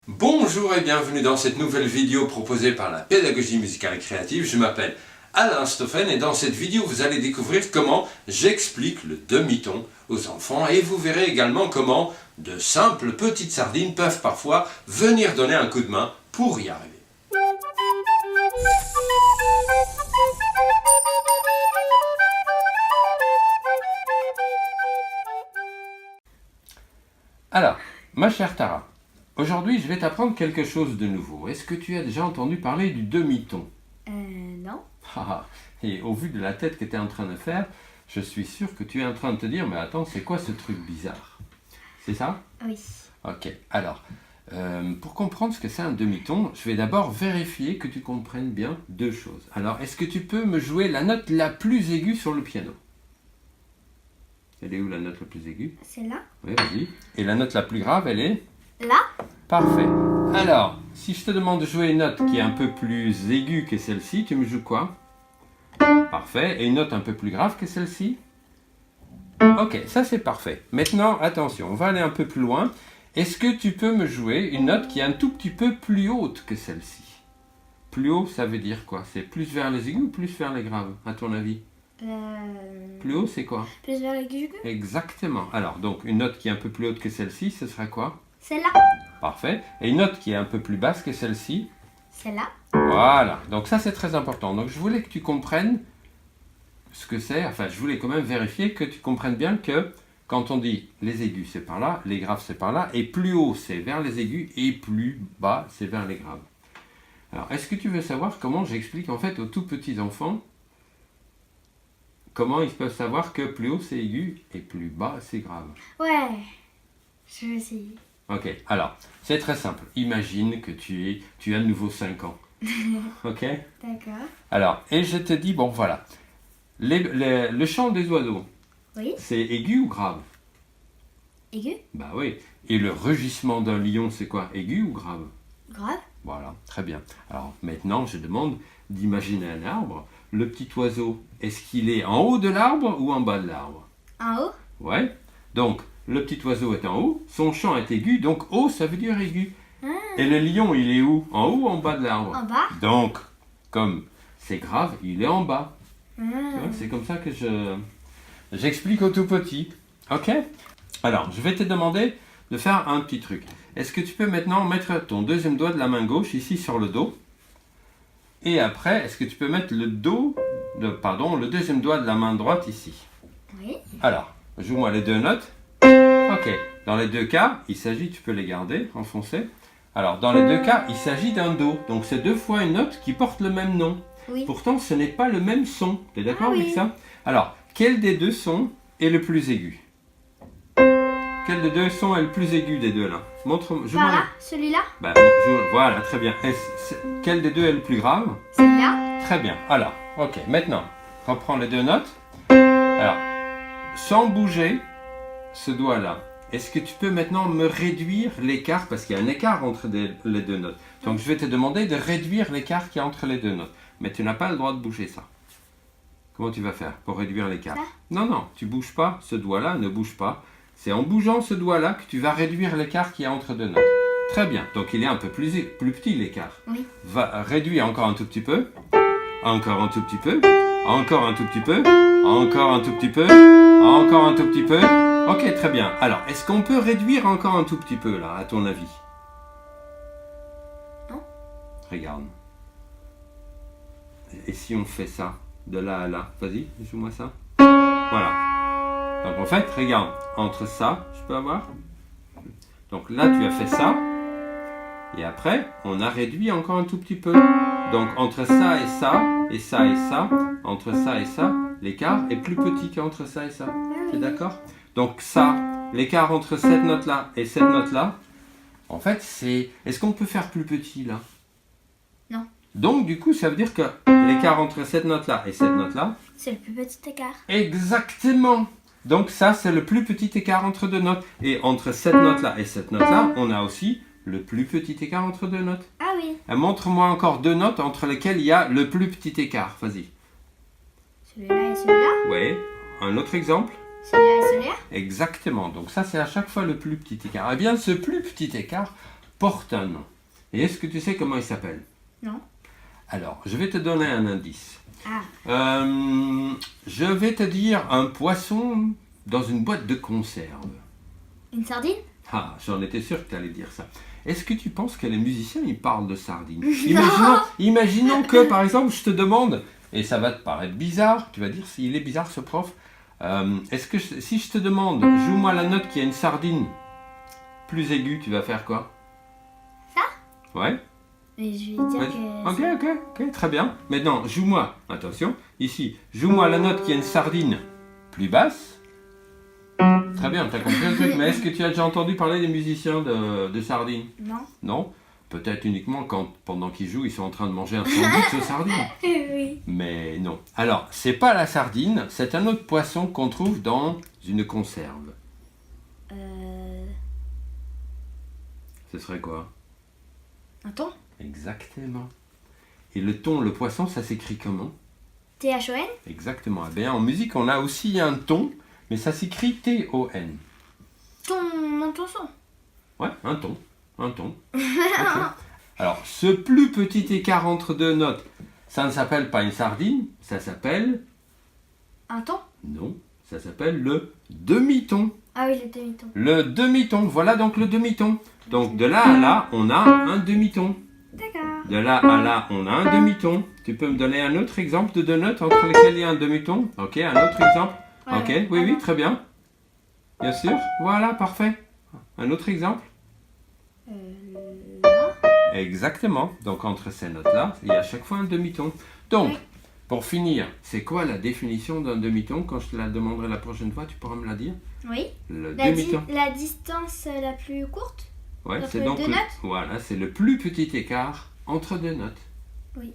Bonjour et bienvenue dans cette nouvelle vidéo proposée par la pédagogie musicale et créative. Je m'appelle Alain Stoffen et dans cette vidéo vous allez découvrir comment j'explique le demi-ton aux enfants et vous verrez également comment de simples petites sardines peuvent parfois venir donner un coup de main pour y arriver. Alors, ma chère Tara, aujourd'hui je vais t'apprendre quelque chose de nouveau. Est-ce que tu as déjà entendu parler du demi-ton? Non. Et au vu de la tête que tu es en train de faire, je suis sûr que tu es en train de te dire, mais attends, c'est quoi ce truc bizarre? C'est ça? Oui. Ok, alors, pour comprendre ce que c'est un demi-ton, je vais d'abord vérifier que tu comprennes bien deux choses. Alors, est-ce que tu peux me jouer la note la plus aiguë sur le piano? Elle est où la note la plus aiguë? C'est là. Oui, vas-y. Et la note la plus grave, elle est? Là. Parfait. Alors, si je te demande de jouer une note qui est un peu plus aiguë que celle-ci, tu me joues quoi? Parfait. Et une note un peu plus grave que celle-ci? Ok, ça c'est parfait. Maintenant, attention, on va aller un peu plus loin. Est-ce que tu peux me jouer une note qui est un tout petit peu plus haute que celle-ci? Plus haut, ça veut dire quoi? C'est plus vers les aigus ou plus vers les graves, à ton avis? Plus haut, c'est quoi? Plus vers l'aigu. Exactement. Alors, donc, une note qui est un peu plus haute que celle-ci, ce sera quoi? C'est là. Parfait. Et une note qui est un peu plus basse que celle-ci? C'est là. Voilà. Donc ça, c'est très important. Donc, je voulais que tu comprennes ce que c'est. Enfin, je voulais quand même vérifier que tu comprennes bien que quand on dit les aigus, c'est par là, les graves, c'est par là, et plus haut, c'est vers les aigus, et plus bas, c'est vers les graves. Alors, est-ce que tu veux savoir comment j'explique en fait aux tout petits enfants comment ils peuvent savoir que plus haut, c'est aigu, et plus bas, c'est grave? Ouais. Je vais essayer. Ok, alors, c'est très simple. Imagine que tu as de nouveau 5 ans. Ok? D'accord. Alors, et je te dis, bon voilà, le chant des oiseaux, Oui. c'est aigu ou grave? Aigu. Bah oui. Et le rugissement d'un lion, c'est quoi? Aigu ou grave? Grave. Voilà, très bien. Alors maintenant, je demande d'imaginer un arbre. Le petit oiseau, est-ce qu'il est en haut de l'arbre ou en bas de l'arbre? En haut. Ouais. Donc, le petit oiseau est en haut, son chant est aigu, donc haut, ça veut dire aigu. Et le lion, il est où? En haut ou en bas de l'arbre? En bas. Donc, comme c'est grave, il est en bas. Ah. Tu vois, c'est comme ça que j'explique aux tout petits. Ok? Alors, je vais te demander de faire un petit truc. Est-ce que tu peux maintenant mettre ton deuxième doigt de la main gauche ici sur le dos? Et après, est-ce que tu peux mettre le deuxième doigt de la main droite ici? Oui. Alors, joue-moi les deux notes. Ok. Dans les deux cas, il s'agit, tu peux les garder, enfoncer. Alors, dans les deux cas, il s'agit d'un do. Donc, c'est deux fois une note qui porte le même nom. Oui. Pourtant, ce n'est pas le même son. Tu es d'accord Ah avec oui. ça? Alors, quel des deux sons est le plus aigu? Quel des deux sons est le plus aigu des deux là? Montre-moi. Par là. Celui-là. Voilà, très bien. Quel des deux est le plus grave? Celui-là. Très bien. Alors, ok, maintenant, reprends les deux notes. Alors, sans bouger ce doigt-là, est-ce que tu peux maintenant me réduire l'écart? Parce qu'il y a un écart entre les deux notes. Donc, je vais te demander de réduire l'écart qu'il y a entre les deux notes. Mais tu n'as pas le droit de bouger ça. Comment tu vas faire pour réduire l'écart? Ça? Non, non, tu bouges pas. Ce doigt-là ne bouge pas. C'est en bougeant ce doigt-là que tu vas réduire l'écart qu'il y a entre deux notes. Très bien. Donc, il est un peu plus petit l'écart. Oui. Va réduire encore un tout petit peu. Encore un tout petit peu. Encore un tout petit peu. Encore un tout petit peu. Encore un tout petit peu. Ok, très bien. Alors, est-ce qu'on peut réduire encore un tout petit peu, là, à ton avis? Non. Regarde. Et si on fait ça, de là à là? Vas-y, joue-moi ça. Voilà. Donc, en fait, regarde. Entre ça, je peux avoir? Donc là, tu as fait ça. Et après, on a réduit encore un tout petit peu. Donc, entre ça et ça, et ça et ça, entre ça et ça, l'écart est plus petit qu'entre ça et ça. C'est d'accord? Donc ça, l'écart entre cette note-là et cette note-là, en fait, c'est... Est-ce qu'on peut faire plus petit, là? Non. Donc, du coup, ça veut dire que l'écart entre cette note-là et cette note-là... C'est le plus petit écart. Exactement! Donc ça, c'est le plus petit écart entre deux notes. Et entre cette note-là et cette note-là, on a aussi le plus petit écart entre deux notes. Ah oui. Montre-moi encore deux notes entre lesquelles il y a le plus petit écart. Vas-y. Celui-là et celui-là. Oui. Un autre exemple? Celui-là et celui-là. Exactement. Donc ça, c'est à chaque fois le plus petit écart. Eh bien, ce plus petit écart porte un nom. Et est-ce que tu sais comment il s'appelle? Non. Alors, je vais te donner un indice. Ah. Je vais te dire un poisson dans une boîte de conserve. Une sardine? Ah, j'en étais sûr que tu allais dire ça. Est-ce que tu penses que les musiciens, ils parlent de sardines? Imaginons que, par exemple, je te demande, et ça va te paraître bizarre, tu vas dire s'il est bizarre ce prof, est-ce que si je te demande, joue-moi la note qui a une sardine plus aiguë, tu vas faire quoi? Ça? Ouais. Mais je vais dire que... Ok, très bien. Maintenant, joue-moi, attention, ici, joue-moi la note qui a une sardine plus basse. Très bien, tu as compris le truc, mais est-ce que tu as déjà entendu parler des musiciens de sardines? Non. Non? Peut-être uniquement quand, pendant qu'ils jouent, ils sont en train de manger un sandwich de sardines. Oui. Mais non. Alors, c'est pas la sardine, c'est un autre poisson qu'on trouve dans une conserve. Ce serait quoi? Un thon? Exactement. Et le thon, le poisson, ça s'écrit comment? T-H-O-N? Exactement. Eh bien, en musique, on a aussi un thon, mais ça s'écrit T-O-N. Mon tonson. Ouais, un thon. Un thon. Okay. Alors, ce plus petit écart entre deux notes, ça ne s'appelle pas une sardine, ça s'appelle... Un thon? Non, ça s'appelle le demi-ton. Ah oui, le demi-ton. Le demi-ton, voilà donc le demi-ton. Donc de là à là, on a un demi-ton. D'accord. De là à là, on a un demi-ton. Tu peux me donner un autre exemple de deux notes entre lesquelles il y a un demi-ton? Ok, un autre exemple? Ouais, Ok, ouais. oui, très bien. Bien sûr, voilà, parfait. Un autre exemple? Là. Exactement. Donc entre ces notes-là, il y a à chaque fois un demi-ton. Donc, Oui. pour finir, c'est quoi la définition d'un demi-ton? Quand je te la demanderai la prochaine fois, tu pourras me la dire? Oui. Le La, demi-ton. la distance la plus courte? Ouais, entre c'est les donc deux notes? voilà, c'est le plus petit écart entre deux notes. Oui.